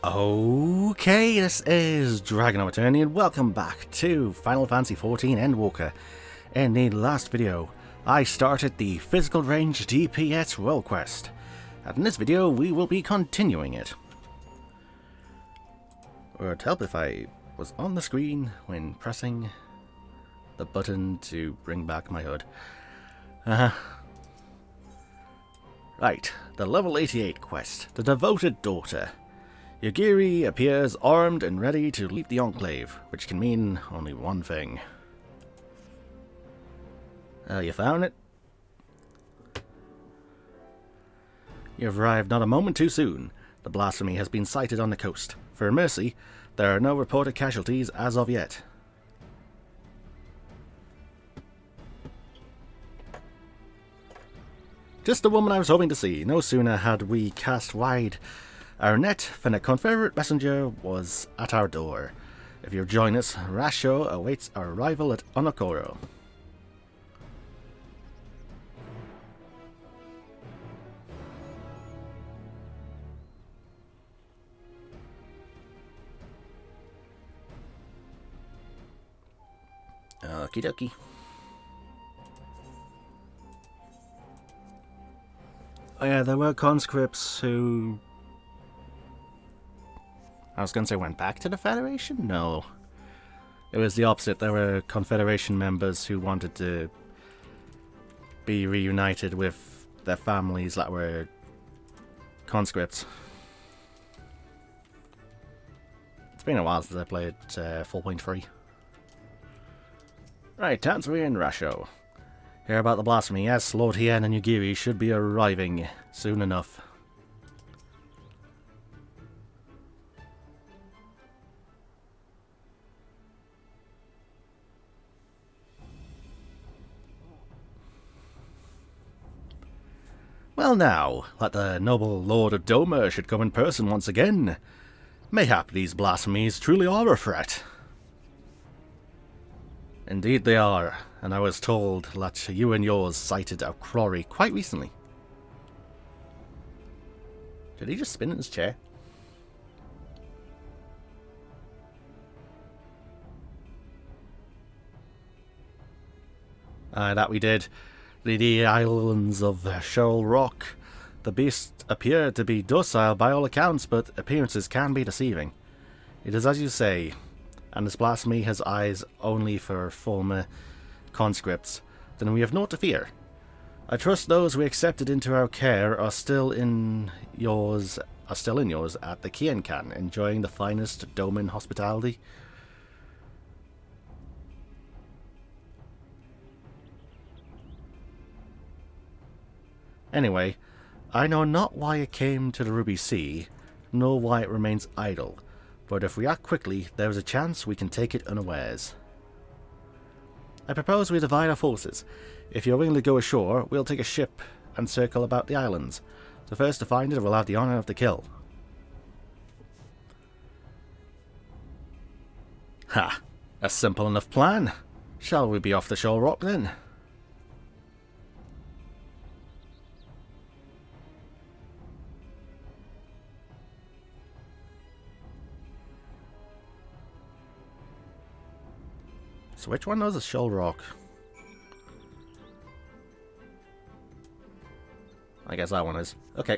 Okay, this is DragonofEternity and welcome back to Final Fantasy XIV Endwalker. In the last video, I started the physical range DPS role quest, and in this video we will be continuing it. It would help if I was on the screen when pressing the button to bring back my HUD. Right, the level 88 quest, The Devoted Daughter. Yugiri appears armed and ready to leave the Enclave, which can mean only one thing. You found it? You've arrived not a moment too soon. The blasphemy has been sighted on the coast. For mercy, there are no reported casualties as of yet. Just the woman I was hoping to see. No sooner had we cast wide our net than a Confederate messenger was at our door. If you'll join us, Rasho awaits our arrival at Onokoro. Okie dokie. Oh yeah, there were conscripts who... I was going to say went back to the Federation? No. It was the opposite. There were Confederation members who wanted to be reunited with their families that were conscripts. It's been a while since I played 4.3. Right, Tansui and Rasho. Hear about the blasphemy. Yes, Lord Hien and Yugiri should be arriving soon enough. Well now, that the noble Lord of Doma should come in person once again. Mayhap these blasphemies truly are a threat. Indeed they are, and I was told that you and yours sighted a quarry quite recently. Did he just spin in his chair? That we did. The islands of Shoal Rock. The beast appeared to be docile by all accounts, but appearances can be deceiving. It is as you say, and this blasphemy has eyes only for former conscripts. Then we have naught to fear. I trust those we accepted into our care are still in yours at the Kienkan, enjoying the finest Doman hospitality. Anyway, I know not why it came to the Ruby Sea, nor why it remains idle, but if we act quickly, there is a chance we can take it unawares. I propose we divide our forces. If you're willing to go ashore, we'll take a ship and circle about the islands. The first to find it will have the honour of the kill. Ha! A simple enough plan. Shall we be off the Shoal Rock then? So which one was a Shoal Rock? I guess that one is. Okay.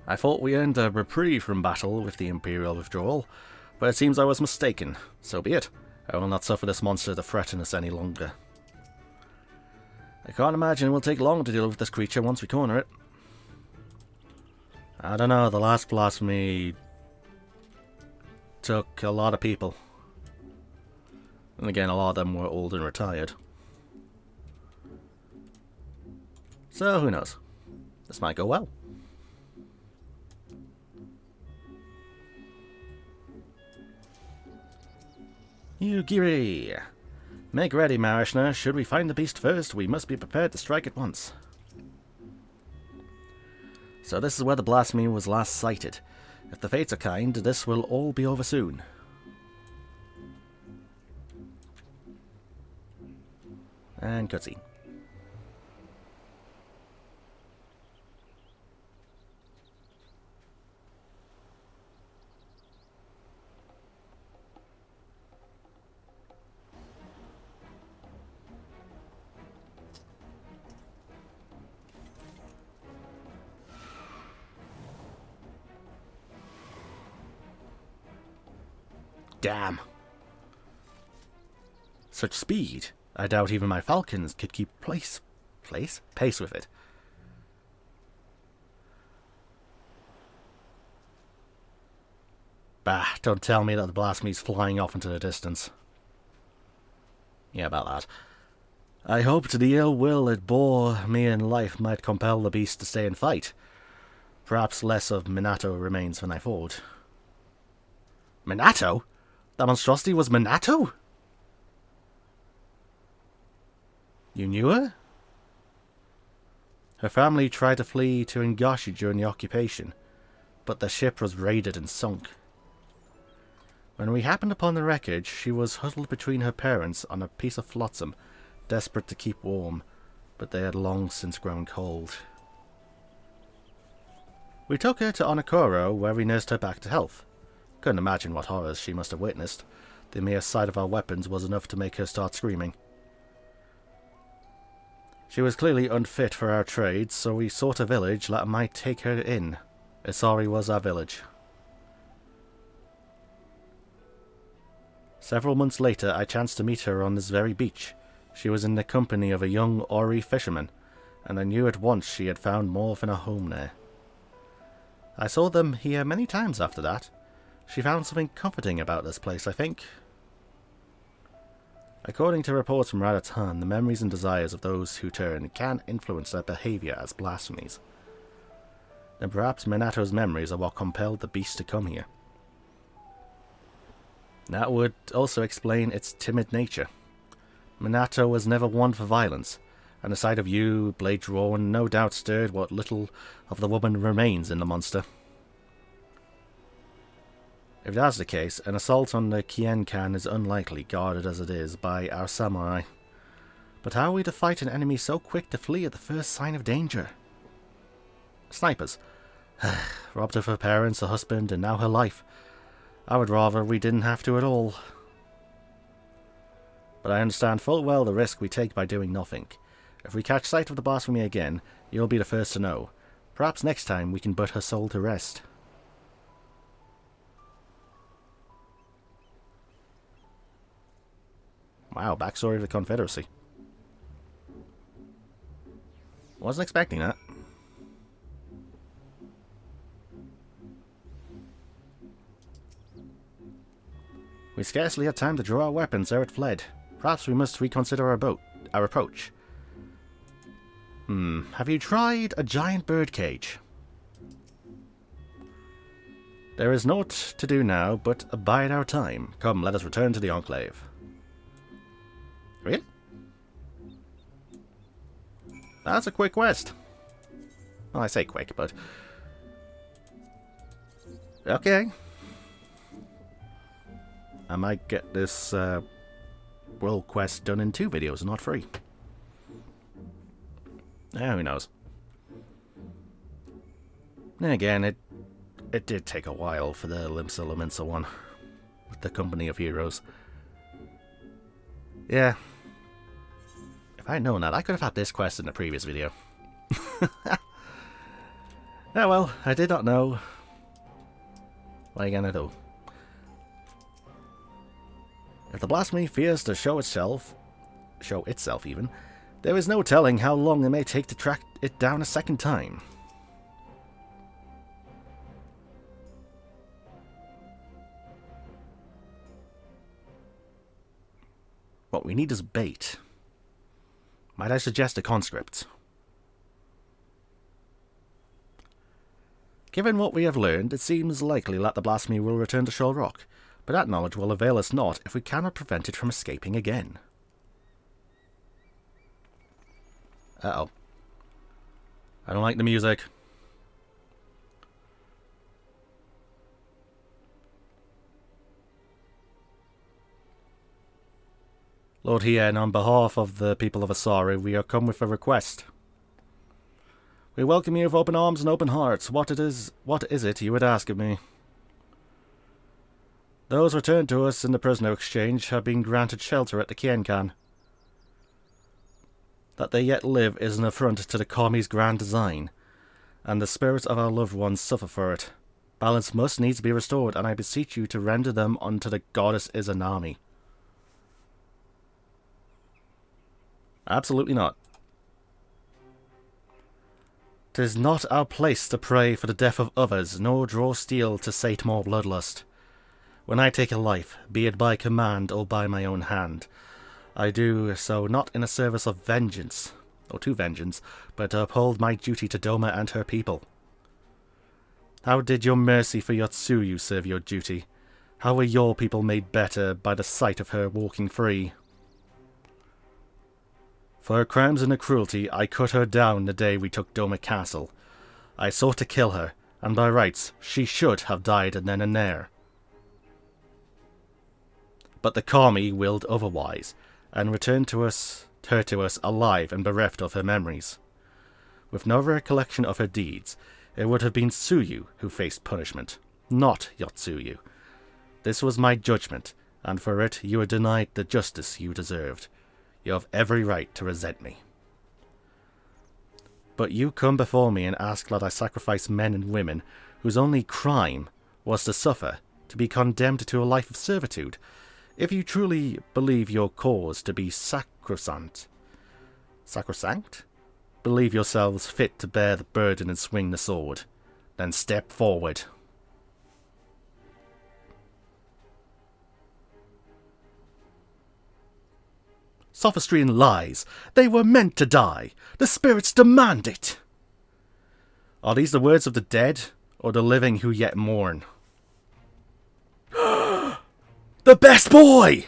I thought we earned a reprieve from battle with the Imperial withdrawal, but it seems I was mistaken. So be it. I will not suffer this monster to threaten us any longer. I can't imagine it will take long to deal with this creature once we corner it. I don't know, the last blasphemy took a lot of people. And again, a lot of them were old and retired. So, who knows? This might go well. Yugiri! Make ready, Marishna. Should we find the beast first, we must be prepared to strike at once. So this is where the blasphemy was last sighted. If the fates are kind, this will all be over soon. And cutscene. Damn. Such speed. I doubt even my falcons could keep pace with it. Bah, don't tell me that the blasphemy's flying off into the distance. Yeah, about that. I hoped the ill will it bore me in life might compel the beast to stay and fight. Perhaps less of Minato remains when I fought. Minato? That monstrosity was Minato? You knew her? Her family tried to flee to Ingashi during the occupation, but the ship was raided and sunk. When we happened upon the wreckage, she was huddled between her parents on a piece of flotsam, desperate to keep warm, but they had long since grown cold. We took her to Onokoro, where we nursed her back to health. Couldn't imagine what horrors she must have witnessed. The mere sight of our weapons was enough to make her start screaming. She was clearly unfit for our trade, so we sought a village that might take her in. Isari was our village. Several months later, I chanced to meet her on this very beach. She was in the company of a young Ori fisherman, and I knew at once she had found more than a home there. I saw them here many times after that. She found something comforting about this place, I think. According to reports from radz-at-han, the memories and desires of those who turn can influence their behaviour as blasphemies. Then perhaps Minato's memories are what compelled the beast to come here. That would also explain its timid nature. Minato was never one for violence, and the sight of you, blade drawn, no doubt stirred what little of the woman remains in the monster. If that's the case, an assault on the Kien-kan is unlikely, guarded as it is by our samurai. But how are we to fight an enemy so quick to flee at the first sign of danger? Snipers. Robbed of her parents, her husband, and now her life. I would rather we didn't have to at all. But I understand full well the risk we take by doing nothing. If we catch sight of the blasphemy again, you'll be the first to know. Perhaps next time we can put her soul to rest. Wow, backstory of the Confederacy. Wasn't expecting that. We scarcely had time to draw our weapons ere it fled. Perhaps we must reconsider our approach. Have you tried a giant birdcage? There is naught to do now but abide our time. Come, let us return to the Enclave. Really? That's a quick quest. Well, I say quick, but... okay. I might get this world quest done in 2 videos and not 3. Yeah, who knows. Then again, it did take a while for the Limsa one. With the Company of Heroes. Yeah. If I had known that, I could have had this quest in the previous video. Yeah, well, I did not know. What are you gonna do? If the blasphemy fears to show itself even, there is no telling how long it may take to track it down a second time. What we need is bait. Might I suggest a conscript? Given what we have learned, it seems likely that the blasphemy will return to Shoal Rock, but that knowledge will avail us not if we cannot prevent it from escaping again. Uh-oh. I don't like the music. Lord Hien, on behalf of the people of Asari, we are come with a request. We welcome you with open arms and open hearts. What is it you would ask of me? Those returned to us in the prisoner exchange have been granted shelter at the Kien-kan. That they yet live is an affront to the Kami's grand design, and the spirits of our loved ones suffer for it. Balance must needs be restored, and I beseech you to render them unto the goddess Izanami. Absolutely not. 'Tis not our place to pray for the death of others, nor draw steel to sate more bloodlust. When I take a life, be it by command or by my own hand, I do so not in a service of vengeance, or to vengeance, but to uphold my duty to Doma and her people. How did your mercy for Yotsuyu serve your duty? How were your people made better by the sight of her walking free? For her crimes and her cruelty, I cut her down the day we took Doma Castle. I sought to kill her, and by rights she should have died then and there. But the Kami willed otherwise, and returned her to us alive and bereft of her memories. With no recollection of her deeds, it would have been Tsuyu who faced punishment, not Yotsuyu. This was my judgment, and for it you are denied the justice you deserved. You have every right to resent me. But you come before me and ask that I sacrifice men and women whose only crime was to suffer, to be condemned to a life of servitude. If you truly believe your cause to be sacrosanct, believe yourselves fit to bear the burden and swing the sword, then step forward. Sophistry and lies. They were meant to die. The spirits demand it. Are these the words of the dead, or the living who yet mourn? The best boy!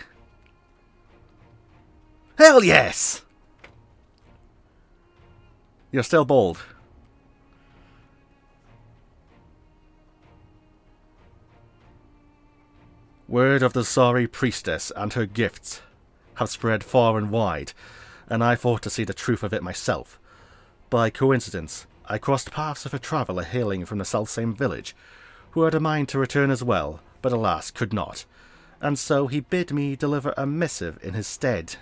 Hell yes! You're still bold. Word of the sorry priestess and her gifts have spread far and wide, and I thought to see the truth of it myself. By coincidence, I crossed paths with a traveller hailing from the selfsame village, who had a mind to return as well, but alas could not, and so he bid me deliver a missive in his stead.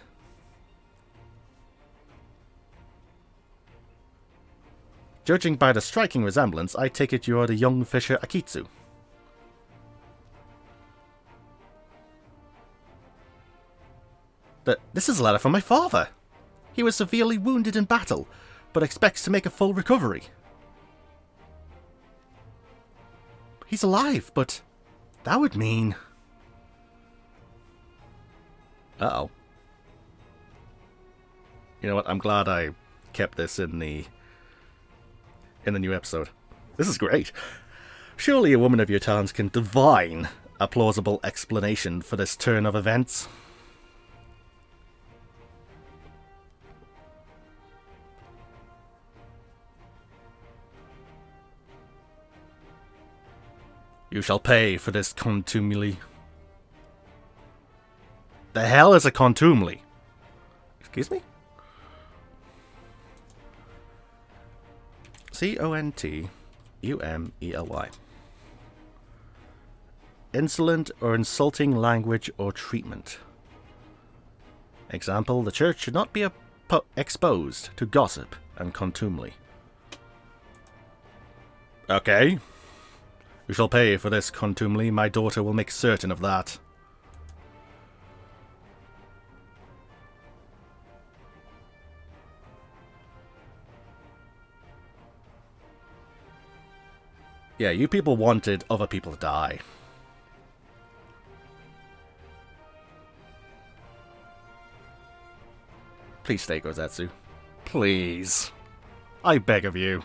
Judging by the striking resemblance, I take it you are the young fisher Akitsu. This is a letter from my father. He was severely wounded in battle, but expects to make a full recovery. He's alive, but that would mean... Uh-oh. You know what? I'm glad I kept this in the new episode. This is great. Surely a woman of your talents can divine a plausible explanation for this turn of events. You shall pay for this contumely. The hell is a contumely? Excuse me? Contumely. Insolent or insulting language or treatment. Example, the church should not be exposed to gossip and contumely. Okay. You shall pay for this contumely. My daughter will make certain of that. Yeah, you people wanted other people to die. Please stay, Gozetsu. Please. I beg of you.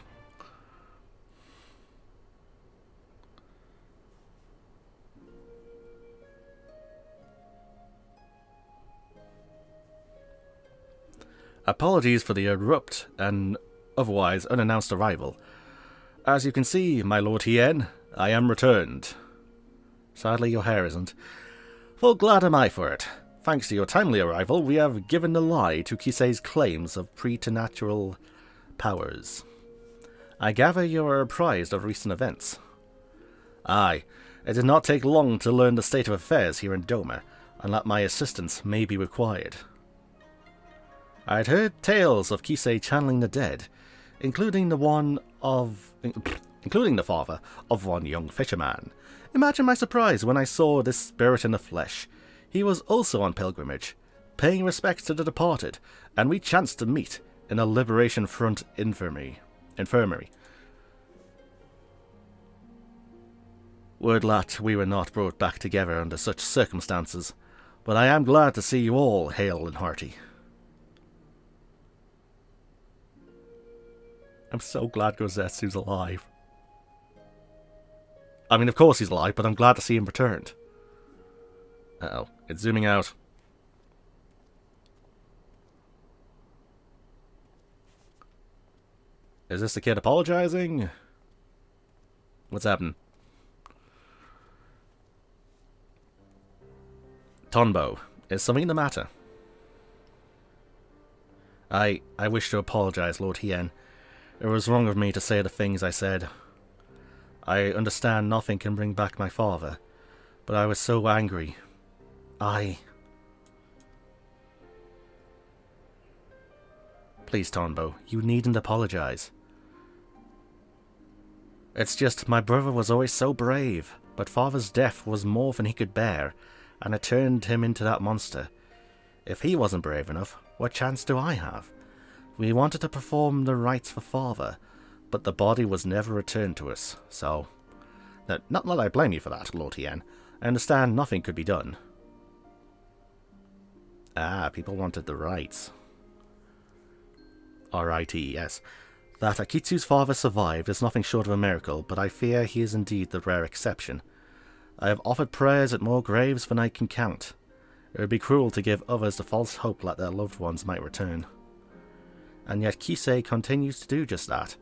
Apologies for the abrupt and otherwise unannounced arrival. As you can see, my Lord Hien, I am returned. Sadly, your hair isn't. Full glad am I for it. Thanks to your timely arrival, we have given the lie to Kisei's claims of preternatural powers. I gather you are apprised of recent events. Aye, it did not take long to learn the state of affairs here in Doma, and that my assistance may be required. I had heard tales of Kisei channeling the dead, including including the father of one young fisherman. Imagine my surprise when I saw this spirit in the flesh. He was also on pilgrimage, paying respects to the departed, and we chanced to meet in a Liberation Front infirmary. Would that we were not brought back together under such circumstances, but I am glad to see you all hale and hearty. I'm so glad Gozetsu's alive. I mean, of course he's alive, but I'm glad to see him returned. Uh-oh, it's zooming out. Is this the kid apologizing? What's happening? Tonbo, is something the matter? I wish to apologize, Lord Hien. It was wrong of me to say the things I said. I understand nothing can bring back my father, but I was so angry. Please, Tonbo, you needn't apologize. It's just my brother was always so brave, but father's death was more than he could bear, and it turned him into that monster. If he wasn't brave enough, what chance do I have? We wanted to perform the rites for father, but the body was never returned to us, so... Not that I blame you for that, Lord Hien. I understand nothing could be done. Ah, people wanted the rites. R.I.T., yes. That Akitsu's father survived is nothing short of a miracle, but I fear he is indeed the rare exception. I have offered prayers at more graves than I can count. It would be cruel to give others the false hope that their loved ones might return. And yet Kisei continues to do just that,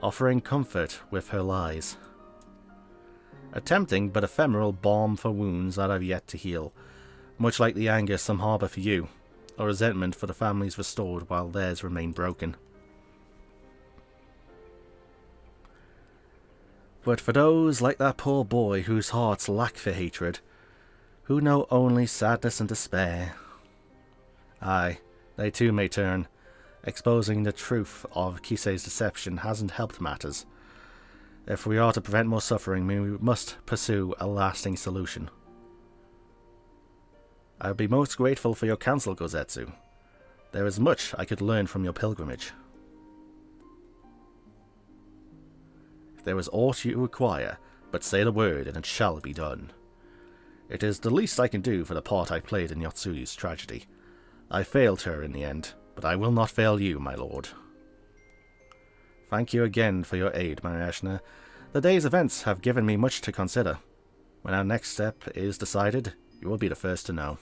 offering comfort with her lies. A tempting but ephemeral balm for wounds that have yet to heal, much like the anger some harbour for you, or resentment for the families restored while theirs remain broken. But for those like that poor boy whose hearts lack for hatred, who know only sadness and despair, aye, they too may turn. Exposing the truth of Kisei's deception hasn't helped matters. If we are to prevent more suffering, we must pursue a lasting solution. I would be most grateful for your counsel, Gozetsu. There is much I could learn from your pilgrimage. If there is aught you require, but say the word and it shall be done. It is the least I can do for the part I played in Yotsuyu's tragedy. I failed her in the end, but I will not fail you, my lord. Thank you again for your aid, Mariashna. The day's events have given me much to consider. When our next step is decided, you will be the first to know.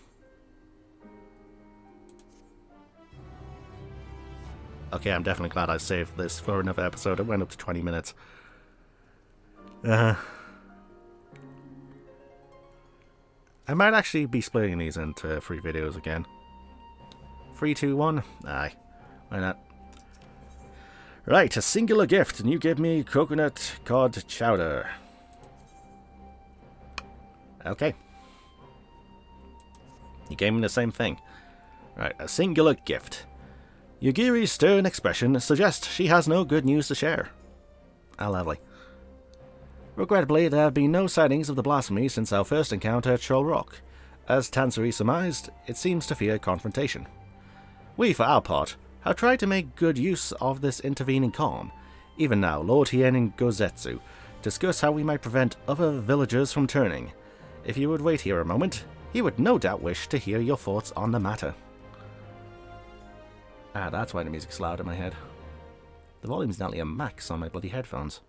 Okay, I'm definitely glad I saved this for another episode. It went up to 20 minutes. I might actually be splitting these into 3 videos again. 3, 2, 1? Aye. Why not? Right, a singular gift, and you give me coconut cod chowder. Okay. You gave me the same thing. Right, a singular gift. Yugiri's stern expression suggests she has no good news to share. Ah, lovely. Regrettably, there have been no sightings of the blasphemy since our first encounter at Shoal Rock. As Tansuri surmised, it seems to fear confrontation. We, for our part, have tried to make good use of this intervening calm. Even now, Lord Hien and Gozetsu discuss how we might prevent other villagers from turning. If you would wait here a moment, he would no doubt wish to hear your thoughts on the matter. Ah, that's why the music's loud in my head. The volume's nearly a max on my bloody headphones.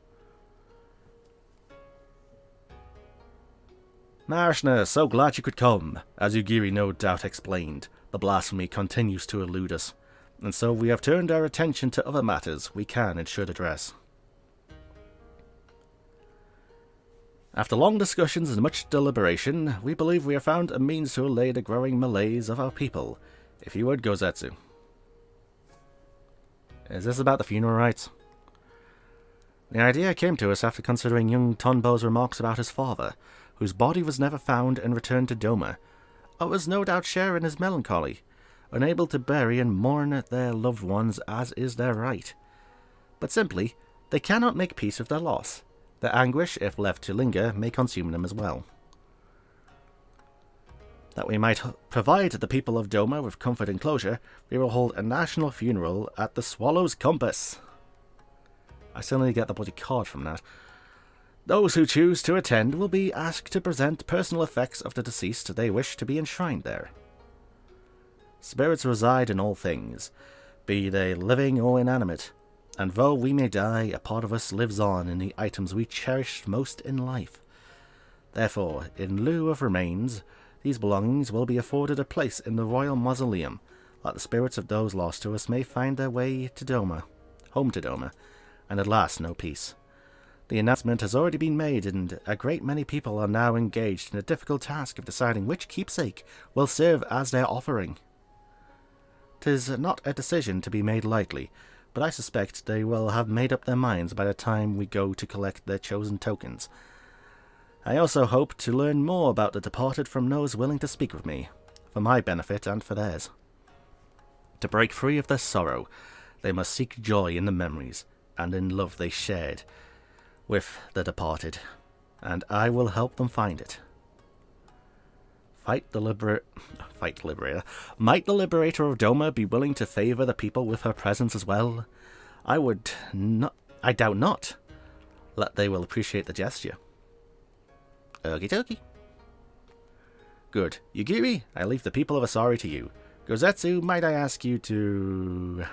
Marishna, so glad you could come. As Yugiri no doubt explained, the blasphemy continues to elude us, and so we have turned our attention to other matters we can and should address. After long discussions and much deliberation, we believe we have found a means to allay the growing malaise of our people. If you would, Gozetsu. Is this about the funeral rites? The idea came to us after considering young Tonbo's remarks about his father, whose body was never found and returned to Doma. I was no doubt sharing his melancholy, unable to bury and mourn their loved ones as is their right, but simply They cannot make peace with their loss. Their anguish, if left to linger, may consume them as well. That we might provide the people of Doma with comfort and closure, we will hold a national funeral at the Swallow's Compass. I still need to get the bloody card from that. Those who choose to attend will be asked to present personal effects of the deceased they wish to be enshrined there. Spirits reside in all things, be they living or inanimate, and though we may die, a part of us lives on in the items we cherished most in life. Therefore, in lieu of remains, these belongings will be afforded a place in the royal mausoleum, that the spirits of those lost to us may find their way to Doma, home to Doma, and at last know peace. The announcement has already been made, and a great many people are now engaged in the difficult task of deciding which keepsake will serve as their offering. 'Tis not a decision to be made lightly, but I suspect they will have made up their minds by the time we go to collect their chosen tokens. I also hope to learn more about the departed from those willing to speak with me, for my benefit and for theirs. To break free of their sorrow, they must seek joy in the memories and in love they shared with the departed, and I will help them find it. Might the liberator of Doma be willing to favour the people with her presence as well? I doubt not, that they will appreciate the gesture. Okie dokie. Good. Yugiri, I leave the people of Asari to you. Gozetsu, might I ask you to...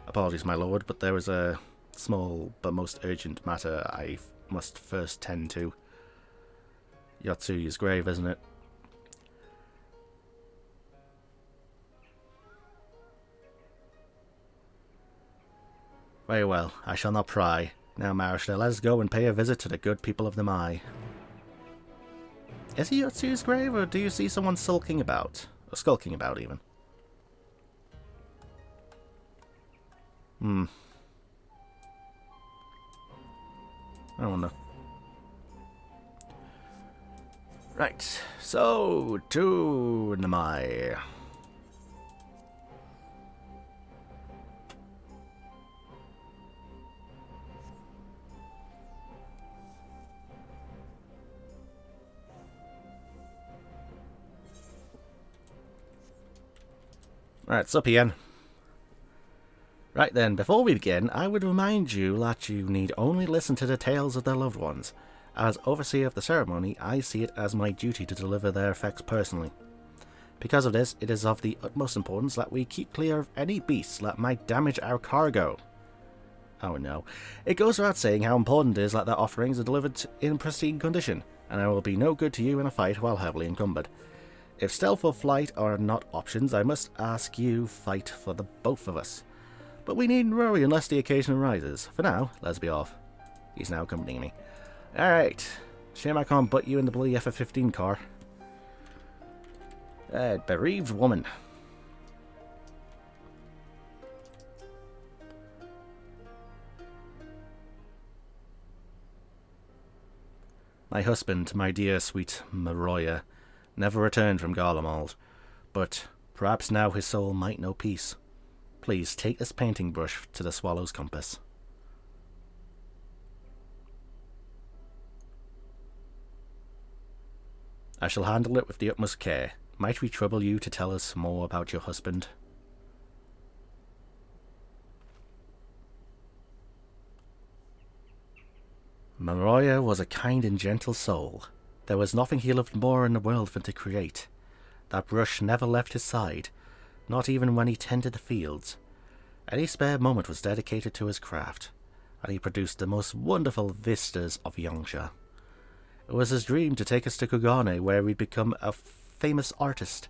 Apologies, my lord, but there is a small but most urgent matter I must first tend to. Yotsuyu's grave, isn't it? Very well, I shall not pry. Now, Marishta, let us go and pay a visit to the good people of the Mai. Is he Yotsuyu's grave, or do you see someone sulking about? Or skulking about, even? I wonder. Right, so to Namai. Right, sup Ian. Right then, before we begin, I would remind you that you need only listen to the tales of their loved ones. As overseer of the ceremony, I see it as my duty to deliver their effects personally. Because of this, it is of the utmost importance that we keep clear of any beasts that might damage our cargo. Oh no. It goes without saying how important it is that their offerings are delivered in pristine condition, and I will be no good to you in a fight while heavily encumbered. If stealth or flight are not options, I must ask you fight for the both of us. But we needn't worry unless the occasion arises. For now, let's be off. He's now accompanying me. Alright. Shame I can't butt you in the bloody FF14 car. Bereaved woman. My husband, my dear sweet Maroya, never returned from Garlemald, but perhaps now his soul might know peace. Please take this painting brush to the Swallow's Compass. I shall handle it with the utmost care. Might we trouble you to tell us more about your husband? Maroya was a kind and gentle soul. There was nothing he loved more in the world than to create. That brush never left his side, not even when he tended the fields. Any spare moment was dedicated to his craft, and he produced the most wonderful vistas of Yangsha. It was his dream to take us to Kugane, where he'd become a famous artist,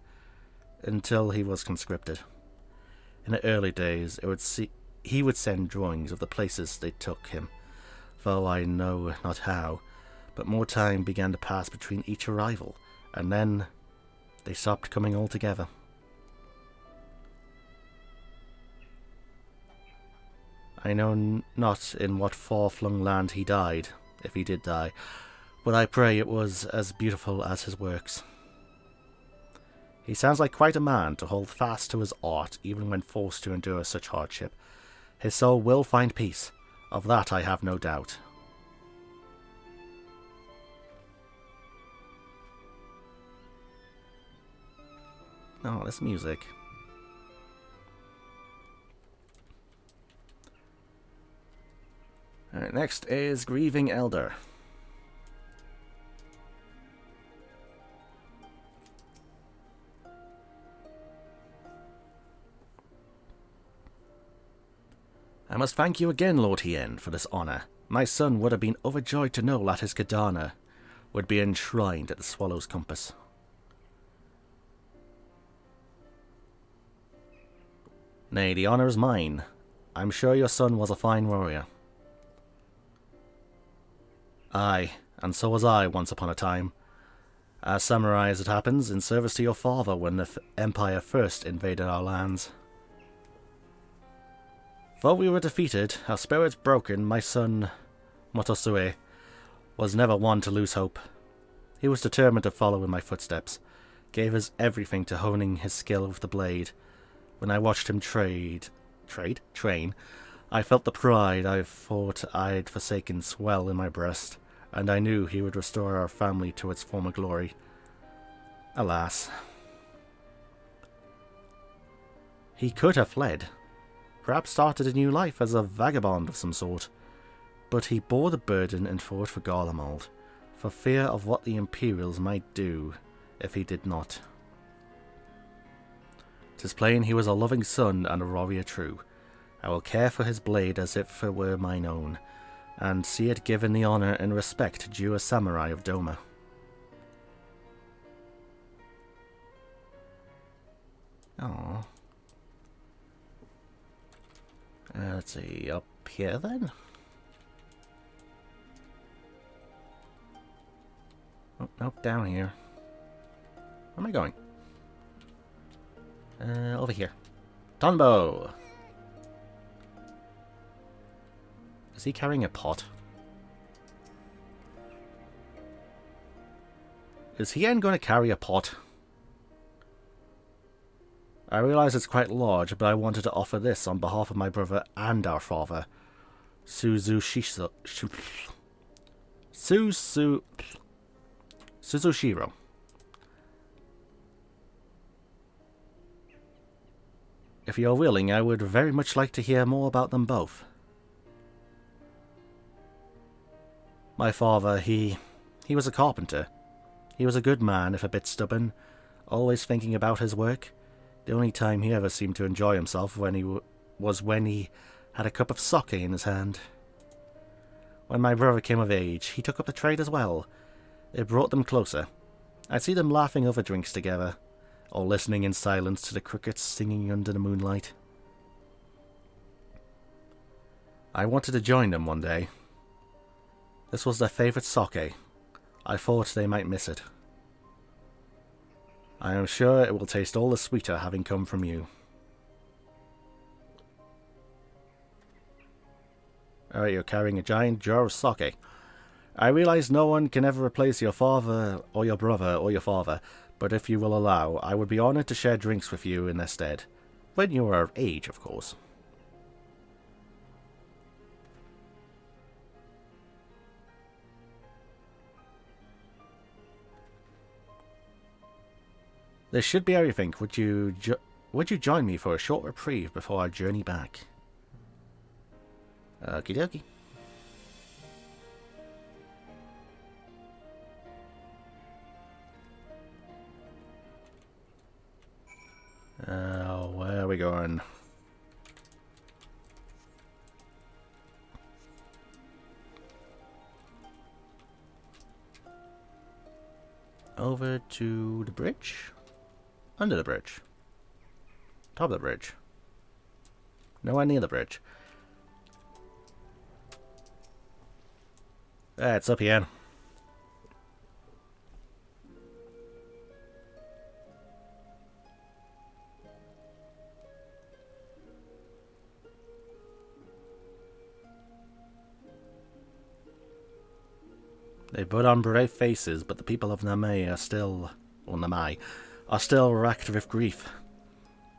until he was conscripted. In the early days, he would send drawings of the places they took him, though I know not how, but more time began to pass between each arrival, and then they stopped coming altogether. I know not in what far-flung land he died, if he did die, but I pray it was as beautiful as his works. He sounds like quite a man to hold fast to his art even when forced to endure such hardship. His soul will find peace. Of that I have no doubt. Oh, this music. Alright, next is Grieving Elder. I must thank you again, Lord Hien, for this honour. My son would have been overjoyed to know that his Kadana would be enshrined at the Swallow's Compass. Nay, the honour is mine. I'm sure your son was a fine warrior. Aye, and so was I once upon a time. As samurai, as it happens, in service to your father when the Empire first invaded our lands. Though we were defeated, our spirits broken, my son, Motosue, was never one to lose hope. He was determined to follow in my footsteps, gave his everything to honing his skill with the blade. When I watched him train, I felt the pride I thought I'd forsaken swell in my breast, and I knew he would restore our family to its former glory. Alas. He could have fled. Perhaps started a new life as a vagabond of some sort. But he bore the burden and fought for Garlemald, for fear of what the Imperials might do if he did not. 'Tis plain he was a loving son and a warrior true. I will care for his blade as if it were mine own, and see it given the honour and respect due a samurai of Doma. Aww. Let's see, up here then? Oh, nope, down here. Where am I going? Over here. Tonbo! Is he carrying a pot? Is Hien going to carry a pot? I realise it's quite large, but I wanted to offer this on behalf of my brother and our father, Suzushiro. If you're willing, I would very much like to hear more about them both. My father, he was a carpenter. He was a good man, if a bit stubborn, always thinking about his work. The only time he ever seemed to enjoy himself was when he had a cup of sake in his hand. When my brother came of age, he took up the trade as well. It brought them closer. I'd see them laughing over drinks together, or listening in silence to the crickets singing under the moonlight. I wanted to join them one day. This was their favourite sake. I thought they might miss it. I am sure it will taste all the sweeter having come from you. Alright, you're carrying a giant jar of sake. I realize no one can ever replace your father, or your brother, or your father, but if you will allow, I would be honoured to share drinks with you in their stead. When you are of age, of course. This should be everything. Would you join me for a short reprieve before our journey back? Okie dokie. Where are we going? Over to the bridge? Under the bridge? Top of the bridge? Nowhere near the bridge. It's up here. They put on brave faces, but the people of Namai are still racked with grief.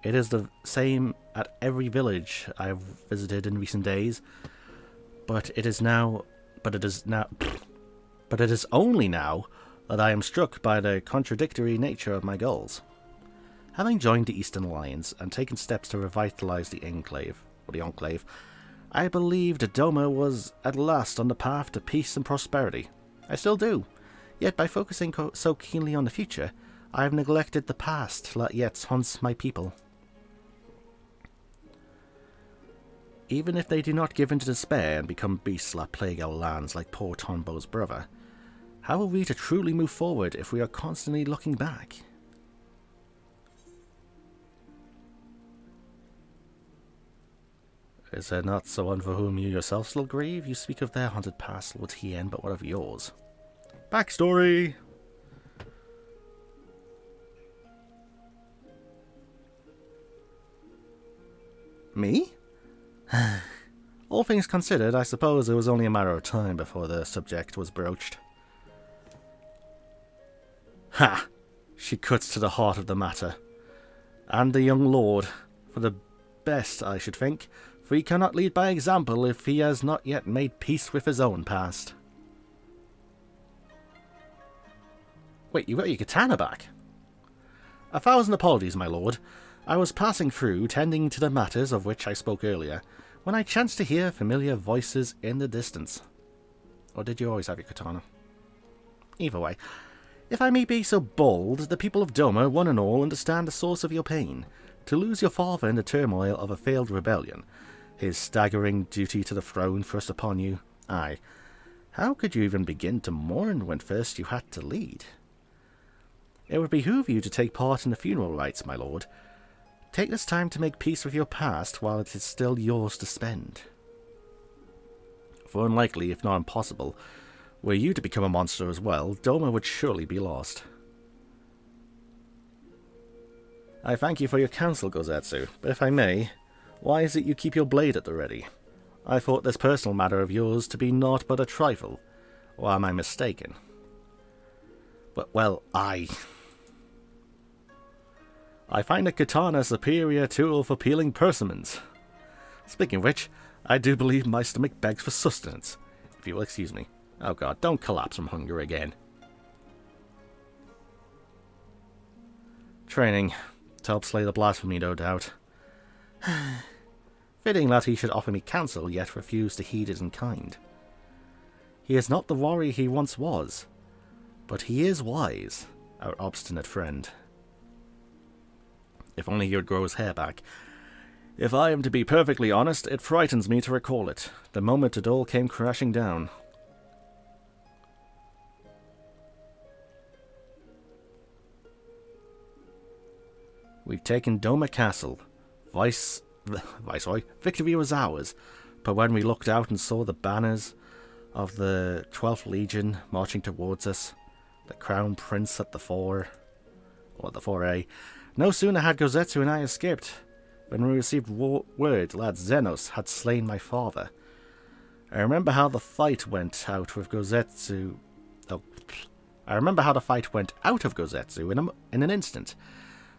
It is the same at every village I have visited in recent days, But it is only now that I am struck by the contradictory nature of my goals. Having joined the Eastern Alliance and taken steps to revitalize the Enclave, I believed Doma was at last on the path to peace and prosperity. I still do. Yet by focusing so keenly on the future, I have neglected the past that yet haunts my people. Even if they do not give in to despair and become beasts that plague our lands like poor Tombo's brother, how are we to truly move forward if we are constantly looking back? Is there not someone for whom you yourself still grieve? You speak of their haunted past, Lord Hien, but what of yours? Backstory! Me? All things considered, I suppose it was only a matter of time before the subject was broached. Ha! She cuts to the heart of the matter. And the young lord, for the best, I should think, for he cannot lead by example if he has not yet made peace with his own past. Wait, you got your katana back? 1,000 apologies, my lord. I was passing through, tending to the matters of which I spoke earlier, when I chanced to hear familiar voices in the distance. Or did you always have your katana? Either way, if I may be so bold, the people of Doma, one and all, understand the source of your pain. To lose your father in the turmoil of a failed rebellion, his staggering duty to the throne thrust upon you, aye, how could you even begin to mourn when first you had to lead? It would behoove you to take part in the funeral rites, my lord. Take this time to make peace with your past while it is still yours to spend. For unlikely, if not impossible, were you to become a monster as well, Doma would surely be lost. I thank you for your counsel, Gozetsu, but if I may, why is it you keep your blade at the ready? I thought this personal matter of yours to be naught but a trifle, or am I mistaken? But, well, I find a katana a superior tool for peeling persimmons. Speaking of which, I do believe my stomach begs for sustenance, if you will excuse me. Oh god, don't collapse from hunger again. Training. To help slay the blasphemy, no doubt. Fitting that he should offer me counsel, yet refuse to heed it in kind. He is not the warrior he once was, but he is wise, our obstinate friend. If only he would grow his hair back. If I am to be perfectly honest, it frightens me to recall it, the moment it all came crashing down. We've taken Doma Castle. Viceroy, victory was ours, but when we looked out and saw the banners of the 12th Legion marching towards us, the Crown Prince at the fore, or the foray, no sooner had Gozetsu and I escaped, when we received word lad Zenos had slain my father. I remember how the fight went out with Gozetsu. I remember how the fight went out of Gozetsu in an instant.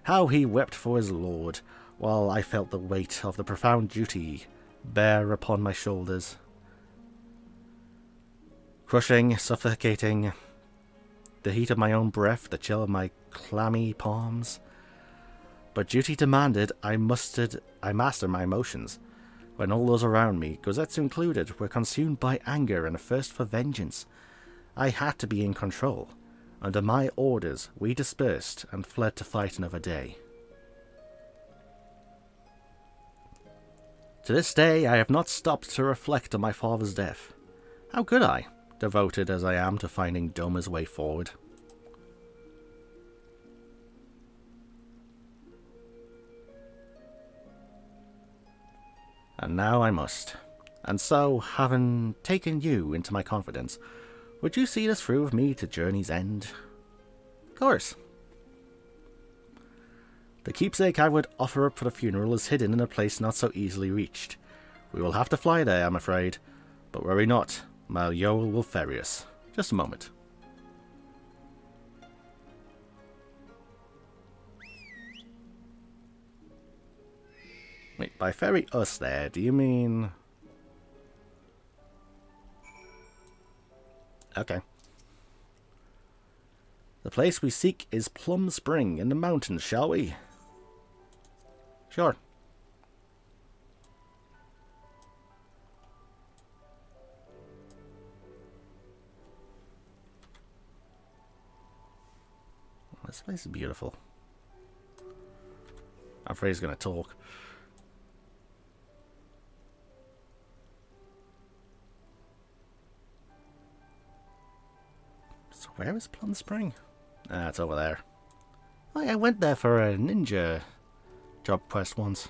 How he wept for his lord, while I felt the weight of the profound duty bear upon my shoulders. Crushing, suffocating, the heat of my own breath, the chill of my clammy palms. But duty demanded I master my emotions. When all those around me, Gozetsu included, were consumed by anger and a thirst for vengeance, I had to be in control. Under my orders, we dispersed and fled to fight another day. To this day, I have not stopped to reflect on my father's death. How could I, devoted as I am to finding Doma's way forward? And now I must. And so, having taken you into my confidence, would you see this through with me to journey's end? Of course. The keepsake I would offer up for the funeral is hidden in a place not so easily reached. We will have to fly there, I'm afraid. But worry not, my Yoel will ferry us. Just a moment. Wait, by ferry us there, do you mean... Okay. The place we seek is Plum Spring in the mountains, shall we? Sure. This place is beautiful. I'm afraid he's going to talk. So where is Plum Spring? Ah, it's over there. Oh, yeah, I went there for a ninja job quest once.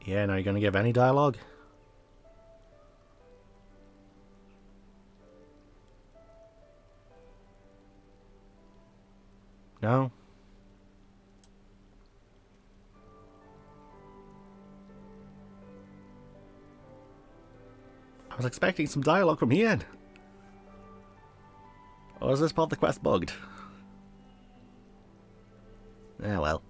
Yeah, now you're going to give any dialogue? No? I was expecting some dialogue from Ian. Or is this part of the quest bugged? Ah, well.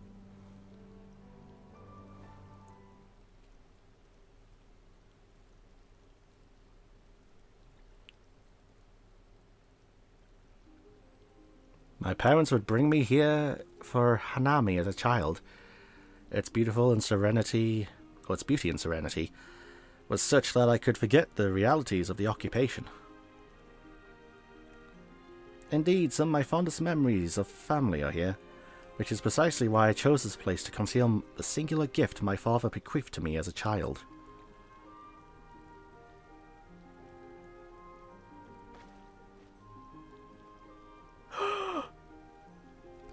My parents would bring me here for Hanami as a child. Its beautiful and serenity, or its beauty and serenity, was such that I could forget the realities of the occupation. Indeed, some of my fondest memories of family are here, which is precisely why I chose this place to conceal the singular gift my father bequeathed to me as a child.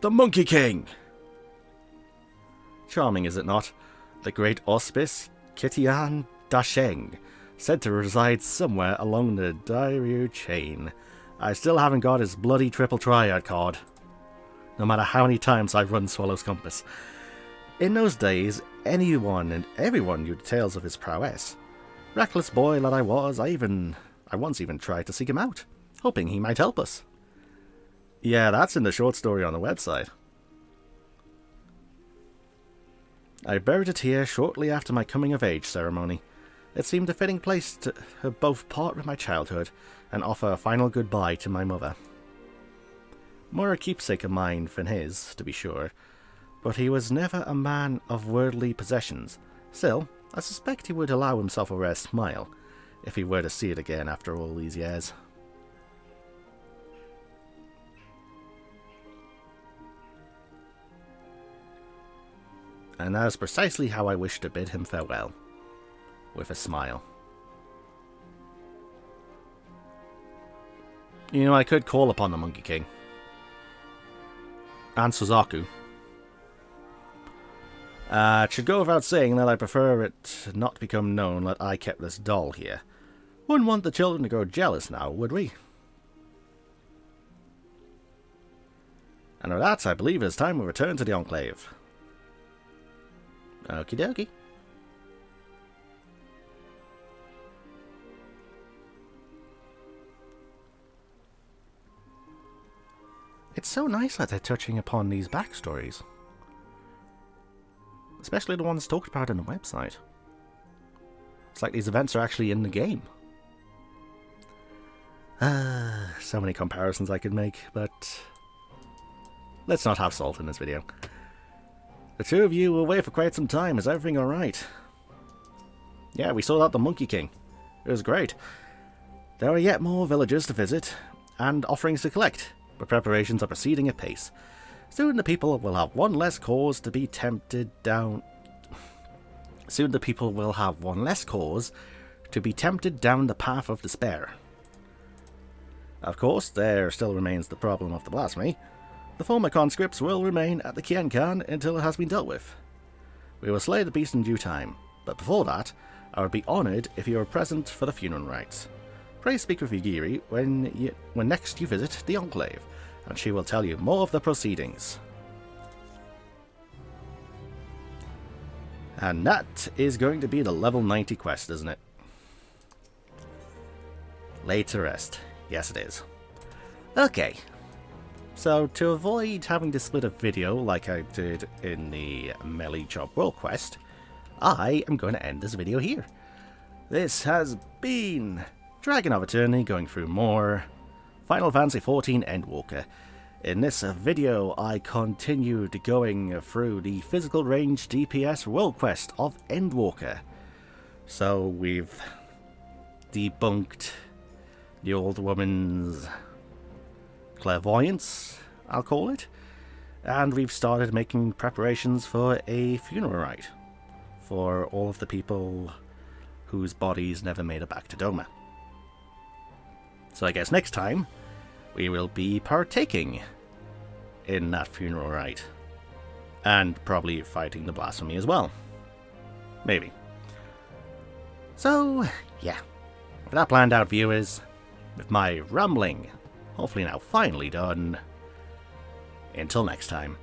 The Monkey King! Charming, is it not? The great auspice, Kitian Dasheng, said to reside somewhere along the Dairyu chain. I still haven't got his bloody triple triad card, no matter how many times I've run Swallow's Compass. In those days, anyone and everyone knew tales of his prowess. Reckless boy that I was, I once even tried to seek him out, hoping he might help us. Yeah, that's in the short story on the website. I buried it here shortly after my coming-of-age ceremony. It seemed a fitting place to both part with my childhood and offer a final goodbye to my mother. More a keepsake of mine than his, to be sure, but he was never a man of worldly possessions. Still, I suspect he would allow himself a rare smile if he were to see it again after all these years. And that is precisely how I wish to bid him farewell, with a smile. You know, I could call upon the Monkey King. And Suzaku. It should go without saying that I prefer it not become known that I kept this doll here. Wouldn't want the children to grow jealous now, would we? And with that, I believe it is time we return to the Enclave. Okie dokie. It's so nice that they're touching upon these backstories. Especially the ones talked about in the website. It's like these events are actually in the game. So many comparisons I could make, but let's not have salt in this video. The two of you were away for quite some time. Is everything alright? Yeah, we saw out the Monkey King. It was great. There are yet more villages to visit, and offerings to collect, but preparations are proceeding at pace. Soon the people will have one less cause to be tempted down... Soon the people will have one less cause to be tempted down the path of despair. Of course, there still remains the problem of the blasphemy. The former conscripts will remain at the Kienkan until it has been dealt with. We will slay the beast in due time, but before that, I would be honoured if you were present for the funeral rites. Pray speak with Yugiri when next you visit the Enclave, and she will tell you more of the proceedings. And that is going to be the level 90 quest, isn't it? Laid to rest. Yes, it is. Okay. So, to avoid having to split a video like I did in the Melee Job World quest, I am going to end this video here. this has been DragonofEternity going through more Final Fantasy XIV Endwalker. In this video, I continued going through the physical range DPS world quest of Endwalker. So we've debunked the old woman's clairvoyance, I'll call it, and we've started making preparations for a funeral rite for all of the people whose bodies never made it back to Doma. So I guess next time we will be partaking in that funeral rite, and probably fighting the blasphemy as well. Maybe. So, yeah. With that planned out, viewers, with my rambling hopefully now finally done, until next time.